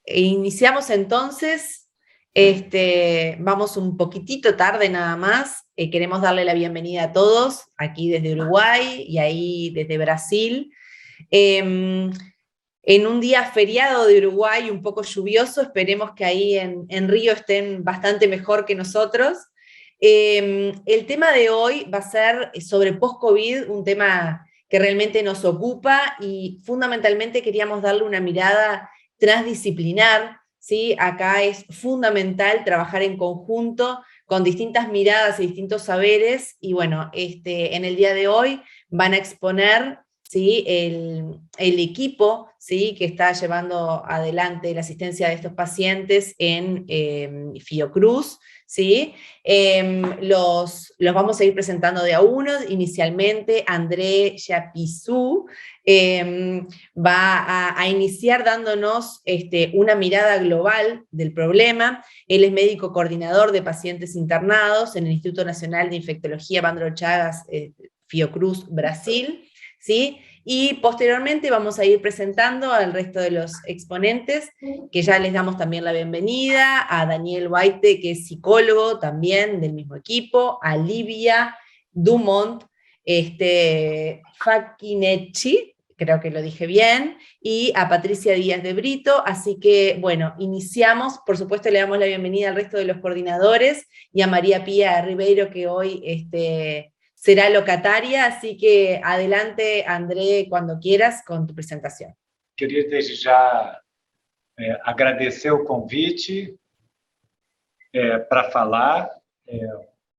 Iniciamos entonces, vamos un poquitito tarde nada más, queremos darle la bienvenida a todos, aquí desde Uruguay y ahí desde Brasil. En un día feriado de Uruguay, un poco lluvioso, esperemos que ahí en Río estén bastante mejor que nosotros. El tema de hoy va a ser sobre post-COVID, un tema que realmente nos ocupa y fundamentalmente queríamos darle una mirada transdisciplinar, ¿sí? Acá es fundamental trabajar en conjunto con distintas miradas y distintos saberes y bueno, en el día de hoy van a exponer, ¿sí? el equipo, ¿sí? Que está llevando adelante la asistencia de estos pacientes en Fiocruz, ¿sí? Los vamos a ir presentando de a uno. Inicialmente, André Chapizou va a iniciar dándonos una mirada global del problema. Él es médico coordinador de pacientes internados en el Instituto Nacional de Infectología Evandro Chagas, Fiocruz, Brasil, ¿sí? Y posteriormente vamos a ir presentando al resto de los exponentes, que ya les damos también la bienvenida, a Daniel Waite, que es psicólogo también del mismo equipo, a Livia Dumont, Facchinetti, creo que lo dije bien, y a Patricia Díaz de Brito. Así que, bueno, iniciamos. Por supuesto, le damos la bienvenida al resto de los coordinadores y a María Pía Ribeiro, que hoy será locataria. Así que adelante, André, cuando quieras, con tu presentación. Queria desde já agradecer o convite para falar.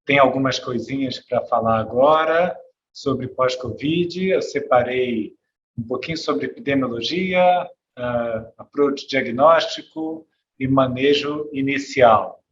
Tem algumas coisinhas para falar agora sobre pós-Covid. Eu separei um pouquinho sobre epidemiologia, approach diagnóstico e manejo inicial.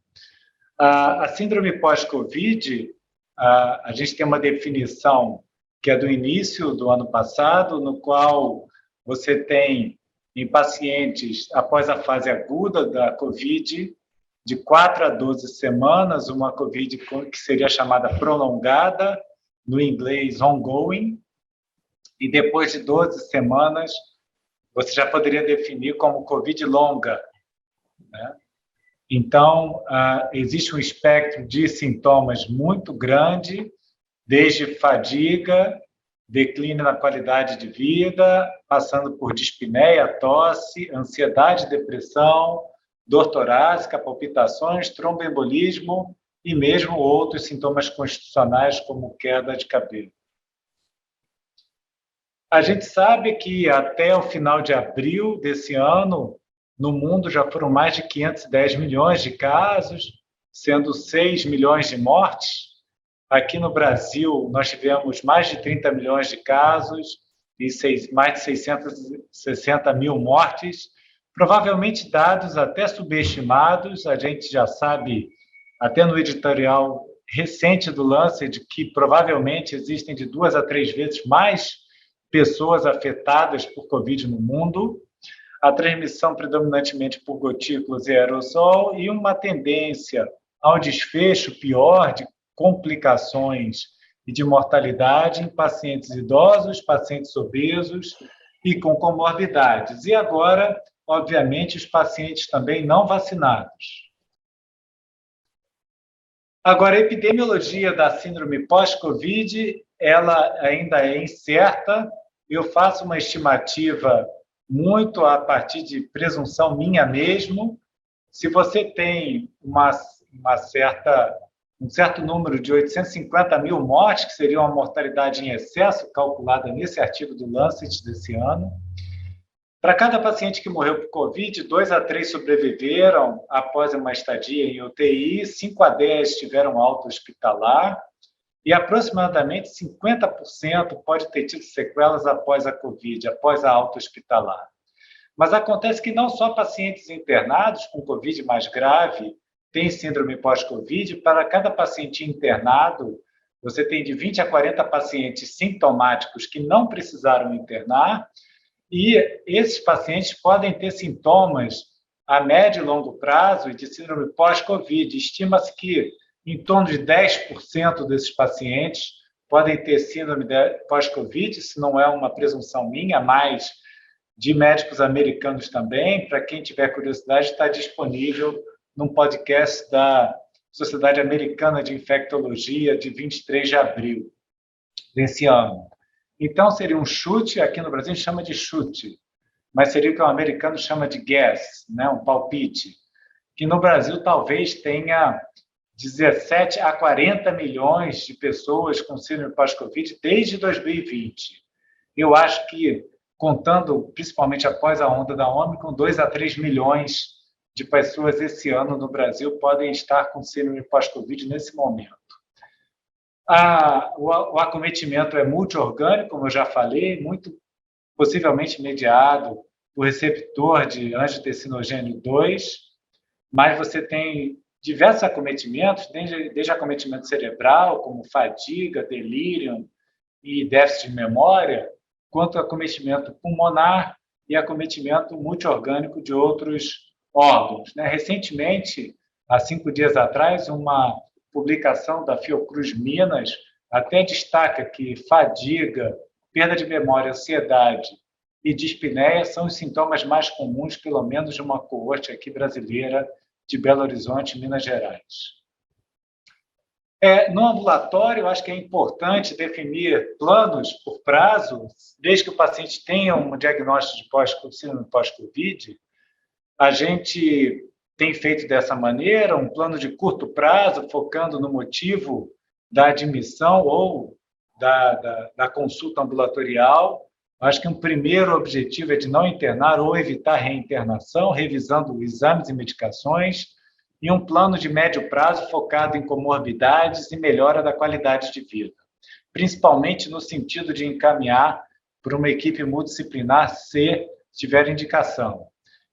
A síndrome pós-Covid, a gente tem uma definição que é do início do ano passado, no qual você tem em pacientes após a fase aguda da Covid, de 4 a 12 semanas, uma Covid que seria chamada prolongada, no inglês ongoing, e depois de 12 semanas, você já poderia definir como Covid longa, né? Então, existe um espectro de sintomas muito grande, desde fadiga, declínio na qualidade de vida, passando por dispneia, tosse, ansiedade, depressão, dor torácica, palpitações, tromboembolismo e mesmo outros sintomas constitucionais, como queda de cabelo. A gente sabe que até o final de abril desse ano, no mundo já foram mais de 510 milhões de casos, sendo 6 milhões de mortes. Aqui no Brasil, nós tivemos mais de 30 milhões de casos e mais de 660 mil mortes, provavelmente dados até subestimados. A gente já sabe, até no editorial recente do Lancet, que provavelmente existem de 2 a 3 vezes mais pessoas afetadas por Covid no mundo, a transmissão predominantemente por gotículas e aerossol e uma tendência ao desfecho pior de complicações e de mortalidade em pacientes idosos, pacientes obesos e com comorbidades. E agora, obviamente, os pacientes também não vacinados. Agora, a epidemiologia da síndrome pós-Covid, ela ainda é incerta. Eu faço uma estimativa muito a partir de presunção minha mesmo. Se você tem um certo número de 850 mil mortes, que seria uma mortalidade em excesso, calculada nesse artigo do Lancet desse ano, para cada paciente que morreu por Covid, 2 a 3 sobreviveram após uma estadia em UTI, 5 a 10 tiveram alta hospitalar, e aproximadamente 50% pode ter tido sequelas após a Covid, após a alta hospitalar. Mas acontece que não só pacientes internados com Covid mais grave têm síndrome pós-Covid. Para cada paciente internado, você tem de 20 a 40 pacientes sintomáticos que não precisaram internar, e esses pacientes podem ter sintomas a médio e longo prazo de síndrome pós-Covid. Estima-se que em torno de 10% desses pacientes podem ter síndrome pós-Covid, se não é uma presunção minha, mas de médicos americanos também. Para quem tiver curiosidade, está disponível num podcast da Sociedade Americana de Infectologia, de 23 de abril desse ano. Então, seria um chute, aqui no Brasil a gente chama de chute, mas seria o que o americano chama de guess, né? Um palpite, que no Brasil talvez tenha 17 a 40 milhões de pessoas com síndrome pós-Covid desde 2020. Eu acho que, contando principalmente após a onda da Ômicron, 2 a 3 milhões de pessoas esse ano no Brasil podem estar com síndrome pós-Covid nesse momento. O acometimento é multiorgânico, como eu já falei, muito possivelmente mediado por receptor de angiotensinogênio 2, mas você tem diversos acometimentos, desde acometimento cerebral, como fadiga, delírio e déficit de memória, quanto acometimento pulmonar e acometimento multiorgânico de outros órgãos. Recentemente, há 5 dias atrás, uma publicação da Fiocruz Minas até destaca que fadiga, perda de memória, ansiedade e dispneia são os sintomas mais comuns, pelo menos de uma coorte aqui brasileira de Belo Horizonte, Minas Gerais. No ambulatório, eu acho que é importante definir planos por prazo, desde que o paciente tenha um diagnóstico de síndrome pós-Covid. A gente tem feito dessa maneira, um plano de curto prazo, focando no motivo da admissão ou da consulta ambulatorial. Acho que um primeiro objetivo é de não internar ou evitar reinternação, revisando exames e medicações, e um plano de médio prazo focado em comorbidades e melhora da qualidade de vida, principalmente no sentido de encaminhar para uma equipe multidisciplinar se tiver indicação.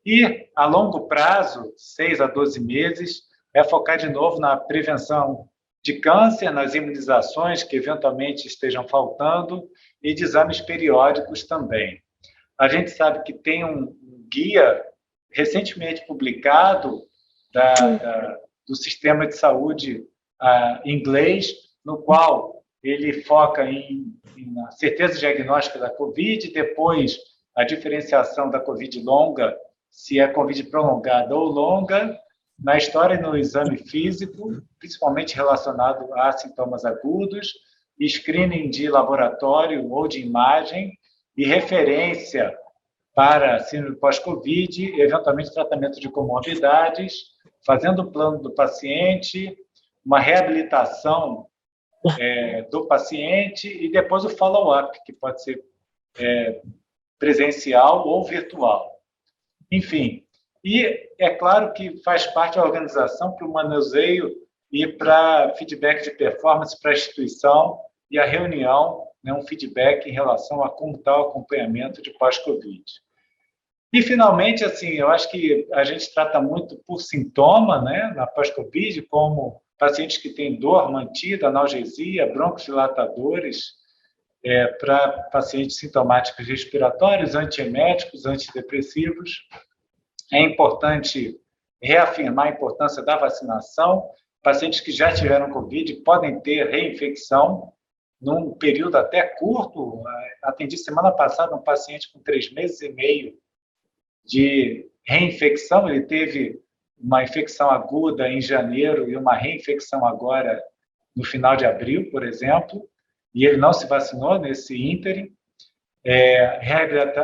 E, a longo prazo, 6 a 12 meses, é focar de novo na prevenção de câncer, nas imunizações que eventualmente estejam faltando e de exames periódicos também. A gente sabe que tem um guia recentemente publicado do sistema de saúde inglês, no qual ele foca na certeza diagnóstica da COVID, depois a diferenciação da COVID longa, se é Covid prolongada ou longa, na história e no exame físico, principalmente relacionado a sintomas agudos, screening de laboratório ou de imagem e referência para síndrome pós-Covid, eventualmente tratamento de comorbidades, fazendo o plano do paciente, uma reabilitação do paciente e depois o follow-up, que pode ser presencial ou virtual. Enfim, e é claro que faz parte da organização para o manuseio e para feedback de performance para a instituição e a reunião, um feedback em relação a como está o acompanhamento de pós-Covid. E, finalmente, assim, eu acho que a gente trata muito por sintoma, na pós-Covid, como pacientes que têm dor mantida, analgesia, broncodilatadores, para pacientes sintomáticos respiratórios, antieméticos, antidepressivos. É importante reafirmar a importância da vacinação. Pacientes que já tiveram Covid podem ter reinfecção num período até curto. Atendi semana passada um paciente com 3 meses e meio de reinfecção. Ele teve uma infecção aguda em janeiro e uma reinfecção agora no final de abril, por exemplo, e ele não se vacinou nesse ínterim.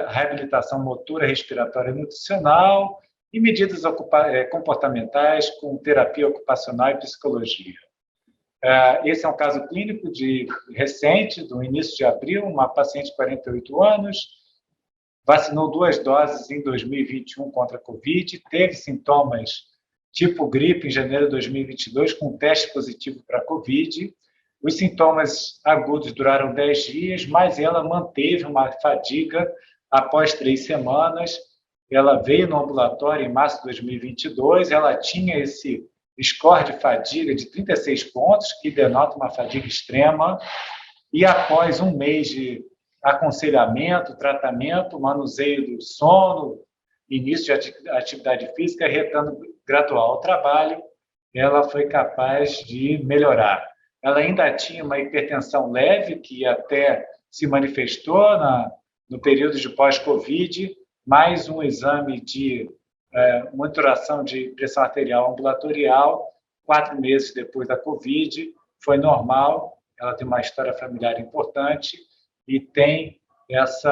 Reabilitação motora, respiratória e nutricional e medidas comportamentais com terapia ocupacional e psicologia. Esse é um caso clínico recente, do início de abril, uma paciente de 48 anos, vacinou 2 doses em 2021 contra a Covid, teve sintomas tipo gripe em janeiro de 2022, com teste positivo para a Covid. Os sintomas agudos duraram 10 dias, mas ela manteve uma fadiga após 3 semanas. Ela veio no ambulatório em março de 2022, ela tinha esse score de fadiga de 36 pontos, que denota uma fadiga extrema, e após 1 mês de aconselhamento, tratamento, manuseio do sono, início de atividade física, retorno gradual ao trabalho, ela foi capaz de melhorar. Ela ainda tinha uma hipertensão leve, que até se manifestou no período de pós-Covid, mais um exame de monitoração de pressão arterial ambulatorial, 4 meses depois da Covid, foi normal, ela tem uma história familiar importante e tem esse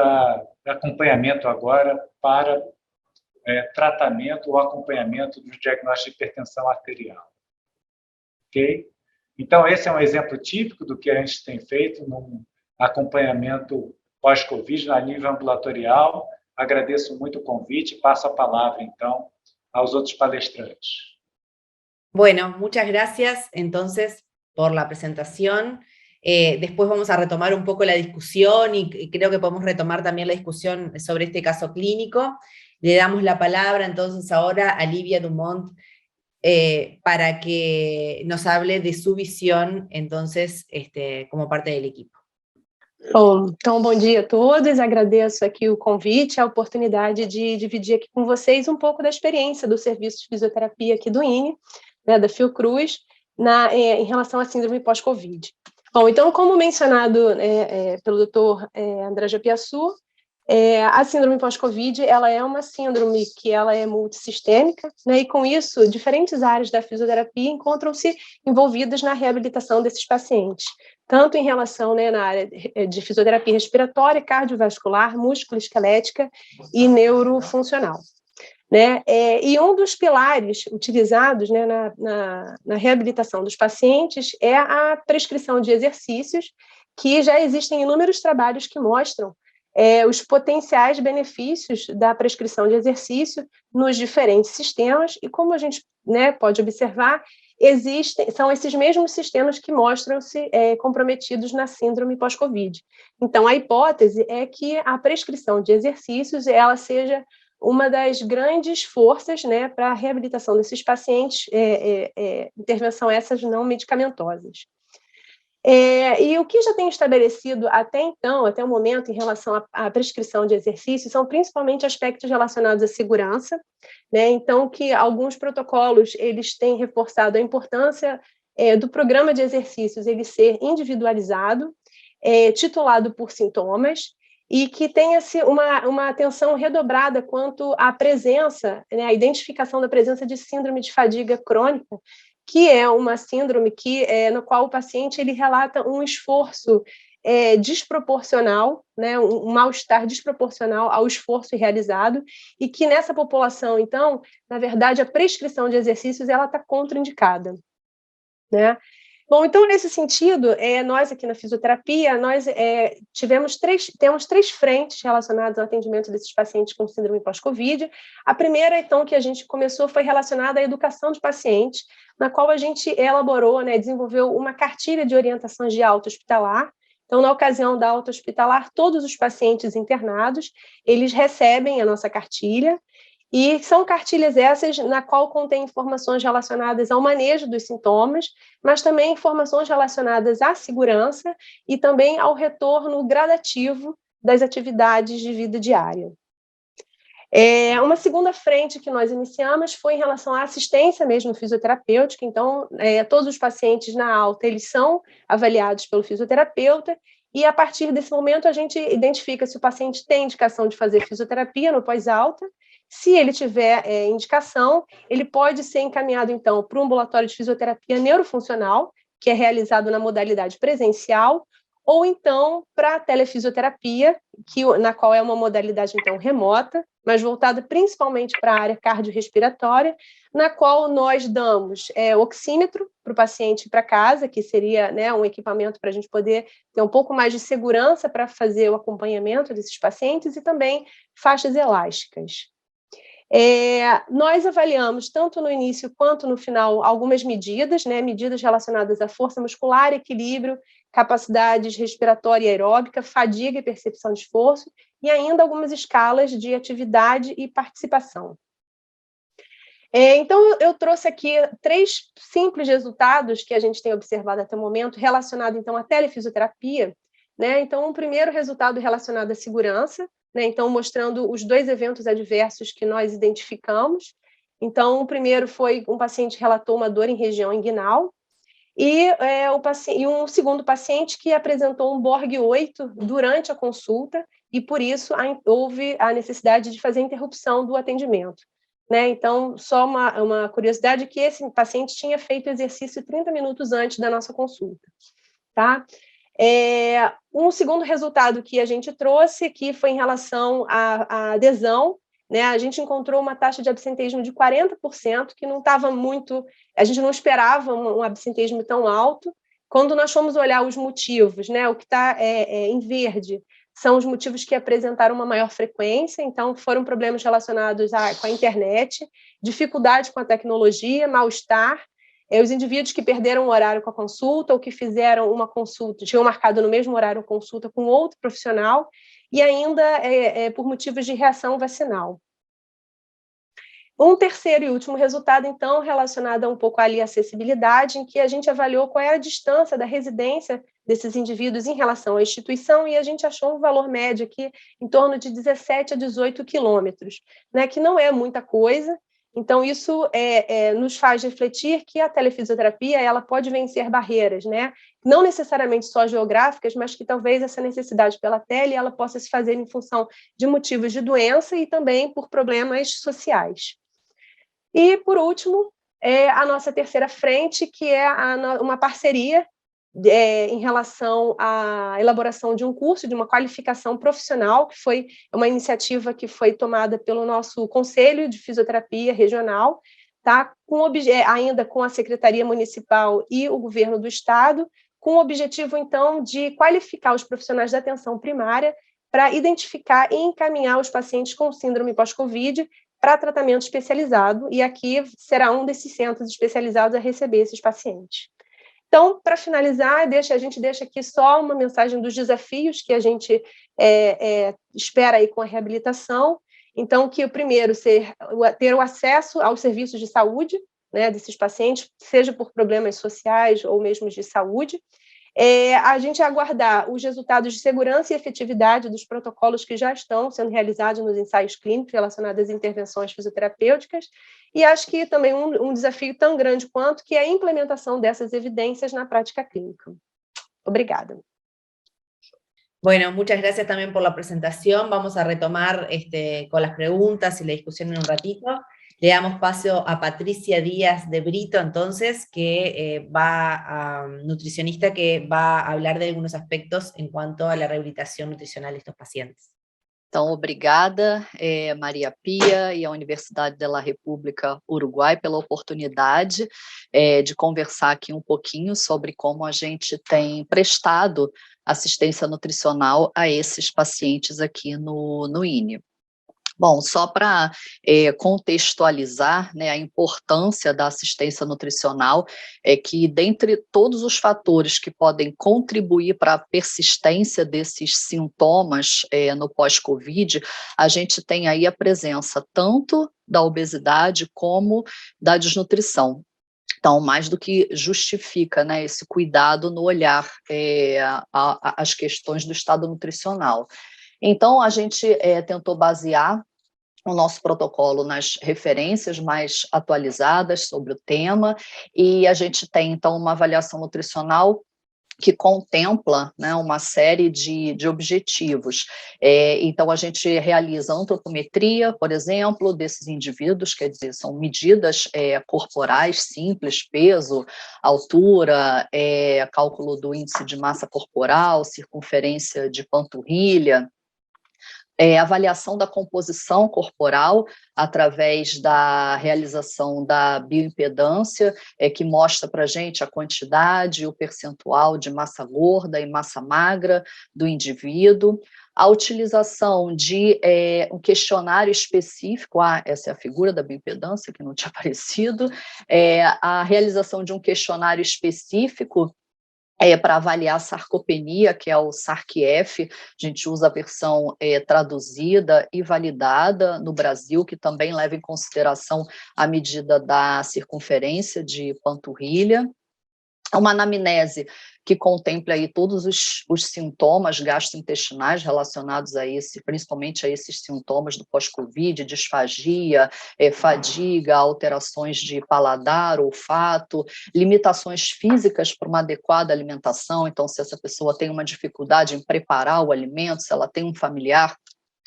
acompanhamento agora para tratamento ou acompanhamento do diagnóstico de hipertensão arterial. Ok? Então, esse é um exemplo típico do que a gente tem feito no acompanhamento pós-Covid a nível ambulatorial. Agradeço muito o convite, passo a palavra, então, aos outros palestrantes. Bueno, muchas gracias entonces por la presentación. Después vamos a retomar un poco la discusión y creo que podemos retomar también la discusión sobre este caso clínico. Le damos la palabra entonces ahora a Lívia Dumont para que nos hable de su visión entonces como parte del equipo. Bom, então, bom dia a todos, agradeço aqui o convite, a oportunidade de dividir aqui com vocês um pouco da experiência do serviço de fisioterapia aqui do INE, né, da Fiocruz, em relação à síndrome pós-Covid. Bom, então, como mencionado pelo Dr. André Japiaçu, a síndrome pós-Covid, ela é uma síndrome que ela é multissistêmica, né, e com isso, diferentes áreas da fisioterapia encontram-se envolvidas na reabilitação desses pacientes, tanto em relação, né, na área de fisioterapia respiratória, cardiovascular, musculoesquelética e neurofuncional. Né? E um dos pilares utilizados, né, na reabilitação dos pacientes é a prescrição de exercícios, que já existem inúmeros trabalhos que mostram os potenciais benefícios da prescrição de exercício nos diferentes sistemas, e como a gente, né, pode observar, são esses mesmos sistemas que mostram-se comprometidos na síndrome pós-Covid. Então, a hipótese é que a prescrição de exercícios ela seja uma das grandes forças, né, para a reabilitação desses pacientes, intervenção essas não medicamentosas. E o que já tem estabelecido até então, até o momento, em relação à prescrição de exercícios, são principalmente aspectos relacionados à segurança, né? Então, que alguns protocolos eles têm reforçado a importância do programa de exercícios ele ser individualizado, titulado por sintomas, e que tenha-se uma atenção redobrada quanto à presença, né, a identificação da presença de síndrome de fadiga crônica, que é uma síndrome no qual o paciente ele relata um esforço desproporcional, né, um mal-estar desproporcional ao esforço realizado, e que nessa população, então, na verdade, a prescrição de exercícios ela está contraindicada, né? Bom, então, nesse sentido, nós aqui na fisioterapia, nós temos três frentes relacionadas ao atendimento desses pacientes com síndrome pós-Covid. A primeira, então, que a gente começou foi relacionada à educação de pacientes, na qual a gente elaborou, né, desenvolveu uma cartilha de orientações de alta hospitalar. Então, na ocasião da alta hospitalar, todos os pacientes internados, eles recebem a nossa cartilha, e são cartilhas essas na qual contém informações relacionadas ao manejo dos sintomas, mas também informações relacionadas à segurança e também ao retorno gradativo das atividades de vida diária. Uma segunda frente que nós iniciamos foi em relação à assistência mesmo fisioterapêutica. Então, todos os pacientes na alta, eles são avaliados pelo fisioterapeuta, e a partir desse momento a gente identifica se o paciente tem indicação de fazer fisioterapia no pós-alta. Se ele tiver indicação, ele pode ser encaminhado, então, para um ambulatório de fisioterapia neurofuncional, que é realizado na modalidade presencial, ou então para a telefisioterapia, na qual é uma modalidade, então, remota, mas voltada principalmente para a área cardiorrespiratória, na qual nós damos oxímetro para o paciente ir para casa, que seria, né, um equipamento para a gente poder ter um pouco mais de segurança para fazer o acompanhamento desses pacientes, e também faixas elásticas. Nós avaliamos, tanto no início quanto no final, algumas medidas, né, medidas relacionadas à força muscular, equilíbrio, capacidades respiratória e aeróbica, fadiga e percepção de esforço, e ainda algumas escalas de atividade e participação. Então, eu trouxe aqui 3 simples resultados que a gente tem observado até o momento, relacionado, então, à telefisioterapia, né? Então, o primeiro resultado relacionado à segurança, né? Então, mostrando os 2 eventos adversos que nós identificamos. Então, o primeiro foi um paciente que relatou uma dor em região inguinal, e um segundo paciente que apresentou um BORG 8 durante a consulta, e por isso houve a necessidade de fazer a interrupção do atendimento. Né? Então, só uma curiosidade, que esse paciente tinha feito exercício 30 minutos antes da nossa consulta. Tá? Um segundo resultado que a gente trouxe aqui foi em relação à adesão, né? A gente encontrou uma taxa de absenteísmo de 40%, que não estava muito... A gente não esperava um absenteísmo tão alto. Quando nós fomos olhar os motivos, né? O que está em verde são os motivos que apresentaram uma maior frequência, então foram problemas relacionados com a internet, dificuldade com a tecnologia, mal-estar, os indivíduos que perderam o horário com a consulta ou que fizeram uma consulta, tinham marcado no mesmo horário consulta com outro profissional, e ainda por motivos de reação vacinal. Um terceiro e último resultado, então, relacionado um pouco ali à acessibilidade, em que a gente avaliou qual é a distância da residência desses indivíduos em relação à instituição, e a gente achou um valor médio aqui em torno de 17 a 18 quilômetros, né, que não é muita coisa. Então, isso nos faz refletir que a telefisioterapia ela pode vencer barreiras, né? Não necessariamente só geográficas, mas que talvez essa necessidade pela tele ela possa se fazer em função de motivos de doença e também por problemas sociais. E, por último, a nossa terceira frente, que é uma parceria em relação à elaboração de um curso, de uma qualificação profissional, que foi uma iniciativa que foi tomada pelo nosso Conselho de Fisioterapia Regional, tá? Ainda com a Secretaria Municipal e o Governo do Estado, com o objetivo, então, de qualificar os profissionais da atenção primária para identificar e encaminhar os pacientes com síndrome pós-Covid para tratamento especializado, e aqui será um desses centros especializados a receber esses pacientes. Então, para finalizar, a gente deixa aqui só uma mensagem dos desafios que a gente espera aí com a reabilitação. Então, que o primeiro ter o acesso aos serviços de saúde, né, desses pacientes, seja por problemas sociais ou mesmo de saúde. A gente aguardar os resultados de segurança e efetividade dos protocolos que já estão sendo realizados nos ensaios clínicos relacionados às intervenções fisioterapêuticas, e acho que também um desafio tão grande quanto que é a implementação dessas evidências na prática clínica. Obrigada. Bueno, muchas gracias también por la presentación. Vamos a retomar con las preguntas y la discusión en un ratito. Le damos paso a Patricia Díaz de Brito, entonces, que nutricionista, que va a hablar de algunos aspectos en cuanto a la rehabilitación nutricional de estos pacientes. Então, obrigada, Maria Pia e a Universidade da República Uruguai pela oportunidade de conversar aqui um pouquinho sobre como a gente tem prestado assistência nutricional a esses pacientes aqui no INE. Bom, só para contextualizar, né, a importância da assistência nutricional é que, dentre todos os fatores que podem contribuir para a persistência desses sintomas no pós-Covid, a gente tem aí a presença tanto da obesidade como da desnutrição. Então, mais do que justifica, né, esse cuidado no olhar às questões do estado nutricional. Então, a gente tentou basear o nosso protocolo nas referências mais atualizadas sobre o tema, e a gente tem, então, uma avaliação nutricional que contempla, né, uma série de objetivos. Então, a gente realiza antropometria, por exemplo, desses indivíduos, quer dizer, são medidas corporais simples, peso, altura, cálculo do índice de massa corporal, circunferência de panturrilha, avaliação da composição corporal através da realização da bioimpedância, que mostra para a gente a quantidade e o percentual de massa gorda e massa magra do indivíduo, a utilização de um questionário específico, essa é a figura da bioimpedância, que não tinha aparecido, a realização de um questionário específico para avaliar a sarcopenia, que é o SARC-F, a gente usa a versão traduzida e validada no Brasil, que também leva em consideração a medida da circunferência de panturrilha. uma anamnese que contemple aí todos os sintomas gastrointestinais relacionados a principalmente a esses sintomas do pós-Covid, disfagia, fadiga, alterações de paladar, olfato, limitações físicas para uma adequada alimentação. Então, se essa pessoa tem uma dificuldade em preparar o alimento, se ela tem um familiar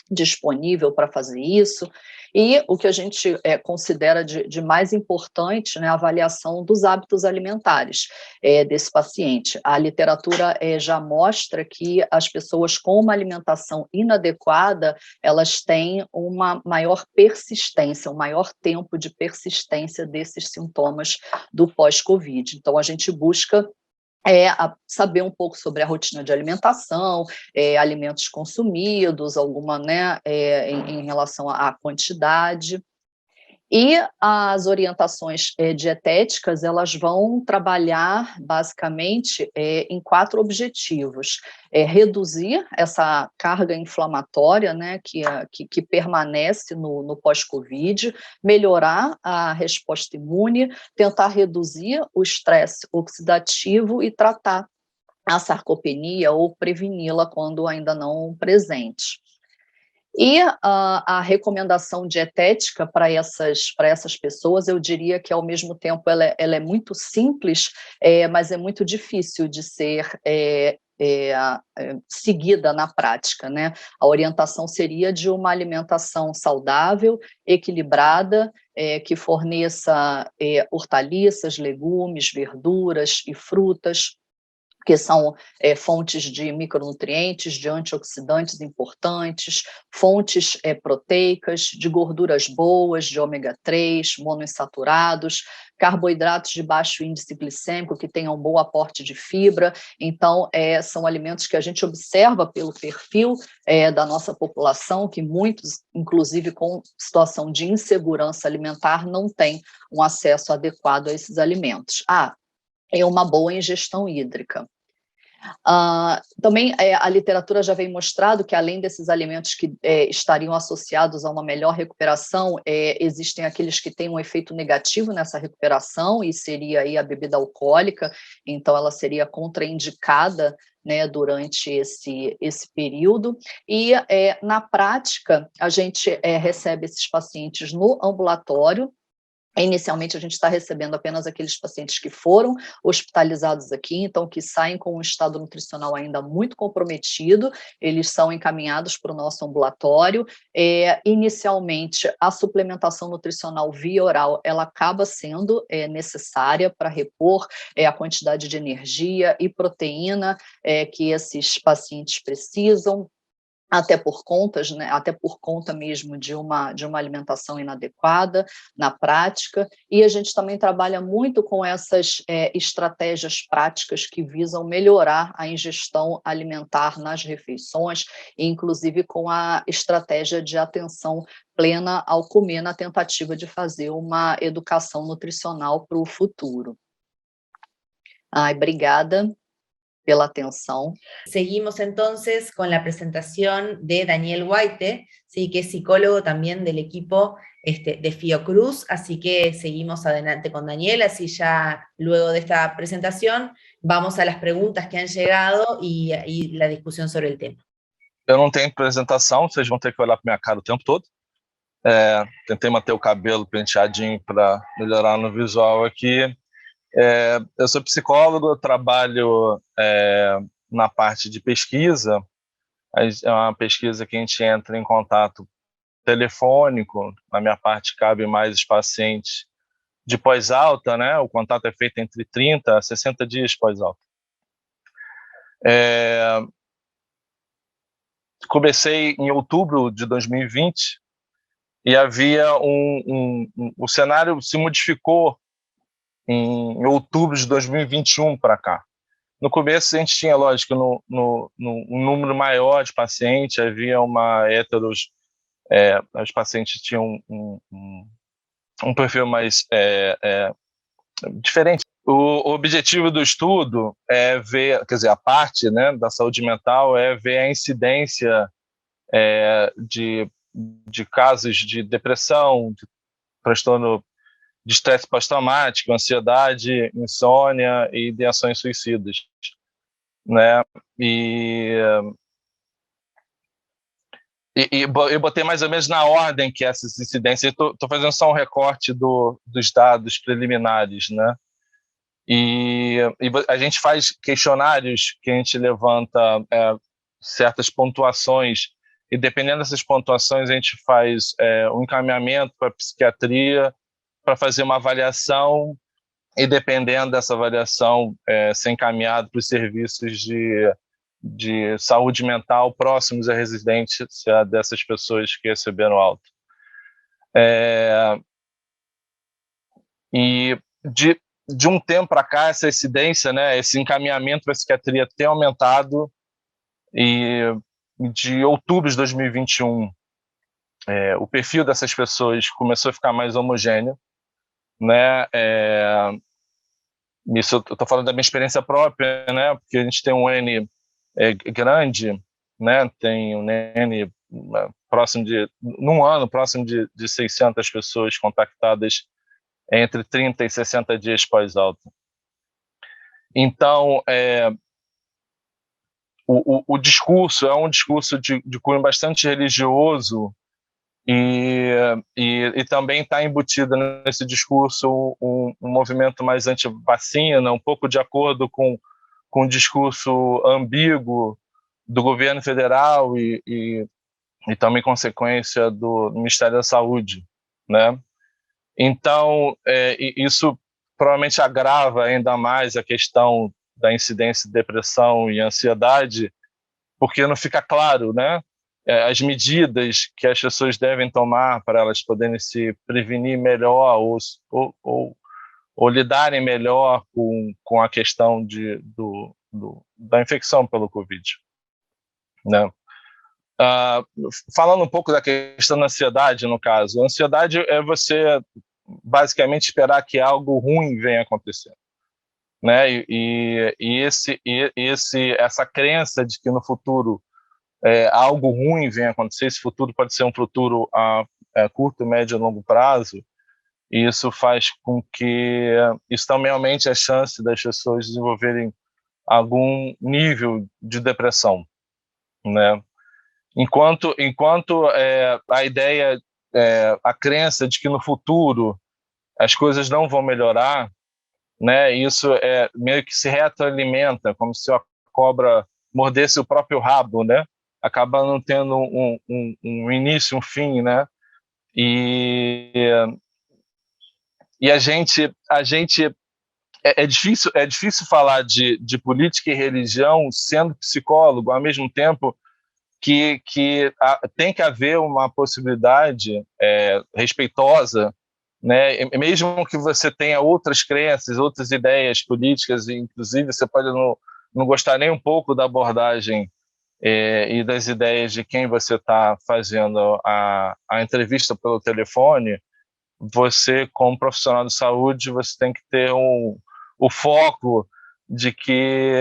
disponível para fazer isso, e o que a gente considera de mais importante, né, a avaliação dos hábitos alimentares desse paciente. A literatura já mostra que as pessoas com uma alimentação inadequada, elas têm uma maior persistência, um maior tempo de persistência desses sintomas do pós-Covid. Então, a gente busca saber um pouco sobre a rotina de alimentação, alimentos consumidos, alguma, né, em relação à quantidade. E as orientações dietéticas, elas vão trabalhar basicamente em 4 objetivos. Reduzir essa carga inflamatória, né, que permanece no pós-Covid, melhorar a resposta imune, tentar reduzir o estresse oxidativo e tratar a sarcopenia ou preveni-la quando ainda não presente. E a recomendação dietética para essas pessoas, eu diria que, ao mesmo tempo, ela é muito simples, mas é muito difícil de ser seguida na prática, né? A orientação seria de uma alimentação saudável, equilibrada, que forneça hortaliças, legumes, verduras e frutas, que são fontes de micronutrientes, de antioxidantes importantes, fontes proteicas, de gorduras boas, de ômega 3, monoinsaturados, carboidratos de baixo índice glicêmico, que tenham um bom aporte de fibra. Então, são alimentos que a gente observa pelo perfil da nossa população, que muitos, inclusive com situação de insegurança alimentar, não têm um acesso adequado a esses alimentos. É uma boa ingestão hídrica. Também a literatura já vem mostrado que, além desses alimentos que estariam associados a uma melhor recuperação, existem aqueles que têm um efeito negativo nessa recuperação, e seria aí a bebida alcoólica. Então ela seria contraindicada, né, durante esse período. E na prática a gente recebe esses pacientes no ambulatório. Inicialmente, a gente está recebendo apenas aqueles pacientes que foram hospitalizados aqui, então que saem com um estado nutricional ainda muito comprometido, eles são encaminhados para o nosso ambulatório. Inicialmente, a suplementação nutricional via oral, ela acaba sendo necessária para repor a quantidade de energia e proteína que esses pacientes precisam, até por conta mesmo de uma alimentação inadequada na prática. E a gente também trabalha muito com essas estratégias práticas que visam melhorar a ingestão alimentar nas refeições, inclusive com a estratégia de atenção plena ao comer, na tentativa de fazer uma educação nutricional para o futuro. Obrigada pela atenção. Seguimos entonces con la presentación de Daniel White, ¿sí? Que es psicólogo también del equipo de Fiocruz, así que seguimos adelante con Daniel, así ya luego de esta presentación vamos a las preguntas que han llegado y la discusión sobre el tema. Eu não tenho apresentação, vocês vão ter que olhar para minha cara o tempo todo. Tentei manter o cabelo penteadinho para melhorar no visual aqui. Eu sou psicólogo, eu trabalho na parte de pesquisa. É uma pesquisa que a gente entra em contato telefônico. Na minha parte cabe mais os pacientes de pós-alta, né? O contato é feito entre 30 a 60 dias pós-alta. Comecei em outubro de 2020 e havia o cenário se modificou em outubro de 2021 para cá. No começo a gente tinha, lógico, um número maior de pacientes, havia uma heteros, os pacientes tinham um perfil mais diferente. O objetivo do estudo é ver, quer dizer, a parte, né, da saúde mental é ver a incidência de casos de depressão, de transtorno de estresse pós-traumático, ansiedade, insônia e ideações suicidas, né? Eu botei mais ou menos na ordem que essas incidências, estou fazendo só um recorte dos dados preliminares, né? E a gente faz questionários que a gente levanta certas pontuações, e dependendo dessas pontuações a gente faz um encaminhamento para a psiquiatria para fazer uma avaliação, e dependendo dessa avaliação ser encaminhado para os serviços de saúde mental próximos à residência dessas pessoas que receberam alta. E de um tempo para cá, essa incidência, né, esse encaminhamento para a psiquiatria tem aumentado, e de outubro de 2021, o perfil dessas pessoas começou a ficar mais homogêneo, né? Isso eu estou falando da minha experiência própria, né? Porque a gente tem um N grande, né? Tem um N num ano, próximo de 600 pessoas contactadas entre 30 e 60 dias pós-alta. Então, o discurso é um discurso de cunho bastante religioso, e também está embutido nesse discurso um movimento mais anti-vacina, um pouco de acordo com o discurso ambíguo do governo federal e também consequência do Ministério da Saúde, né? Então, isso provavelmente agrava ainda mais a questão da incidência de depressão e ansiedade, porque não fica claro, né? As medidas que as pessoas devem tomar para elas poderem se prevenir melhor ou lidarem melhor com a questão da infecção pelo Covid, né? Falando um pouco da questão da ansiedade, no caso, a ansiedade é você basicamente esperar que algo ruim venha acontecer, né? Essa crença de que no futuro algo ruim venha acontecer, esse futuro pode ser um futuro a curto, médio e longo prazo, e isso faz com que isso também aumente a chance das pessoas desenvolverem algum nível de depressão, né? Enquanto a ideia, a crença de que no futuro as coisas não vão melhorar, né? Isso meio que se retroalimenta, como se a cobra mordesse o próprio rabo, né? Acaba não tendo um início, um fim, né? E a gente é difícil falar de política e religião sendo psicólogo, ao mesmo tempo que tem que haver uma possibilidade respeitosa, né? Mesmo que você tenha outras crenças, outras ideias políticas, inclusive você pode não gostar nem um pouco da abordagem e das ideias de quem você está fazendo a entrevista pelo telefone, você, como profissional de saúde, você tem que ter o foco de que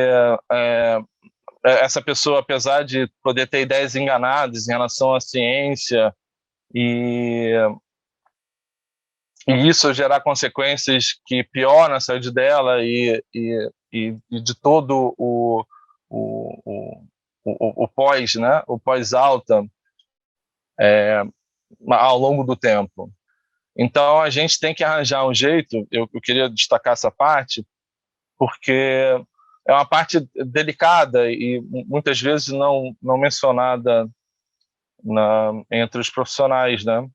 essa pessoa, apesar de poder ter ideias enganadas em relação à ciência e isso gerar consequências que pioram a saúde dela e de todo o pós, né? O pós-alta ao longo do tempo. Então, a gente tem que arranjar um jeito, eu queria destacar essa parte, porque é uma parte delicada e muitas vezes não mencionada entre os profissionais, né?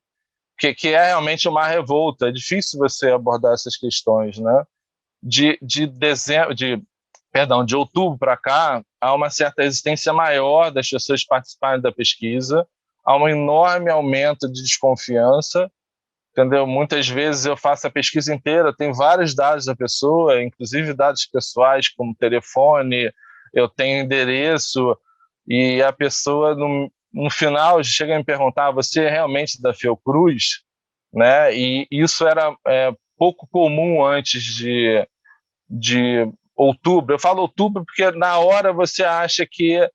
Que é realmente uma revolta. É difícil você abordar essas questões, né? De outubro para cá, há uma certa resistência maior das pessoas participarem da pesquisa, há um enorme aumento de desconfiança, entendeu? Muitas vezes eu faço a pesquisa inteira, tem vários dados da pessoa, inclusive dados pessoais como telefone, eu tenho endereço, e a pessoa no final chega a me perguntar: você é realmente da Fiocruz? Né? E isso era pouco comum antes de outubro. Eu falo outubro porque na hora você acha que é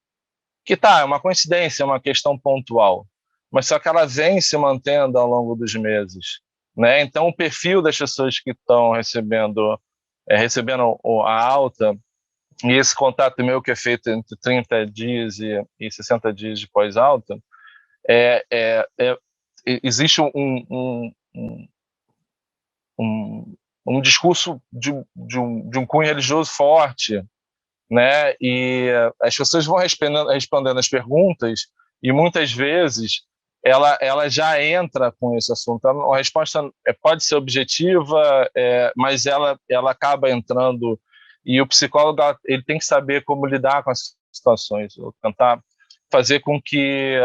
uma coincidência, é uma questão pontual, mas só que ela vem se mantendo ao longo dos meses, né? Então, o perfil das pessoas que estão recebendo a alta, e esse contato meu que é feito entre 30 dias e 60 dias de pós-alta, existe um discurso de um cunho religioso forte, né? E as pessoas vão respondendo as perguntas e muitas vezes ela já entra com esse assunto. Então, a resposta pode ser objetiva, mas ela acaba entrando, e o psicólogo ele tem que saber como lidar com as situações, ou tentar fazer com que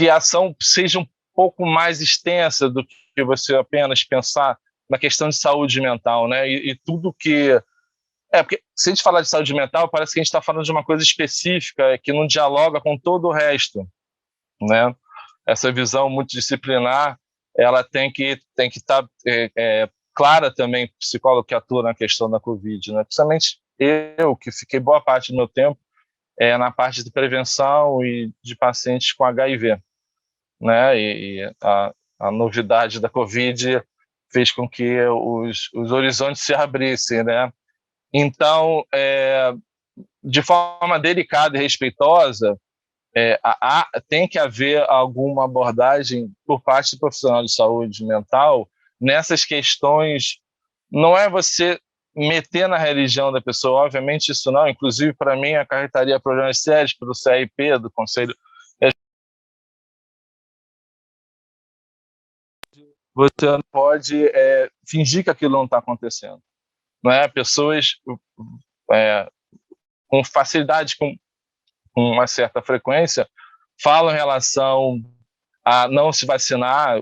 a ação seja um pouco mais extensa do que você apenas pensar na questão de saúde mental, né? E tudo que... porque se a gente falar de saúde mental, parece que a gente está falando de uma coisa específica que não dialoga com todo o resto, né? Essa visão multidisciplinar, ela tem que estar clara também para o psicólogo que atua na questão da Covid, né? Principalmente eu, que fiquei boa parte do meu tempo na parte de prevenção e de pacientes com HIV, né? E a novidade da Covid fez com que os horizontes se abrissem, né? Então, de forma delicada e respeitosa, tem que haver alguma abordagem por parte do profissional de saúde mental nessas questões. Não é você meter na religião da pessoa, obviamente isso não, inclusive para mim acarretaria problemas sérios pelo CRP, do Conselho. Você não pode fingir que aquilo não está acontecendo. Não é? Pessoas com facilidade, com uma certa frequência, falam em relação a não se vacinar,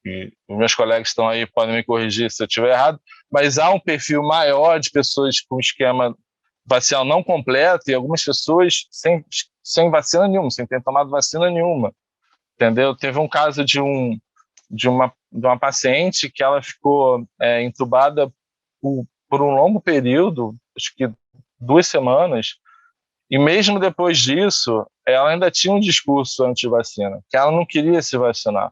e os meus colegas estão aí, podem me corrigir se eu estiver errado, mas há um perfil maior de pessoas com esquema vacinal não completo e algumas pessoas sem vacina nenhuma, sem ter tomado vacina nenhuma, entendeu? Teve um caso de uma paciente que ela ficou entubada por um longo período, acho que 2 semanas, e mesmo depois disso, ela ainda tinha um discurso anti-vacina, que ela não queria se vacinar.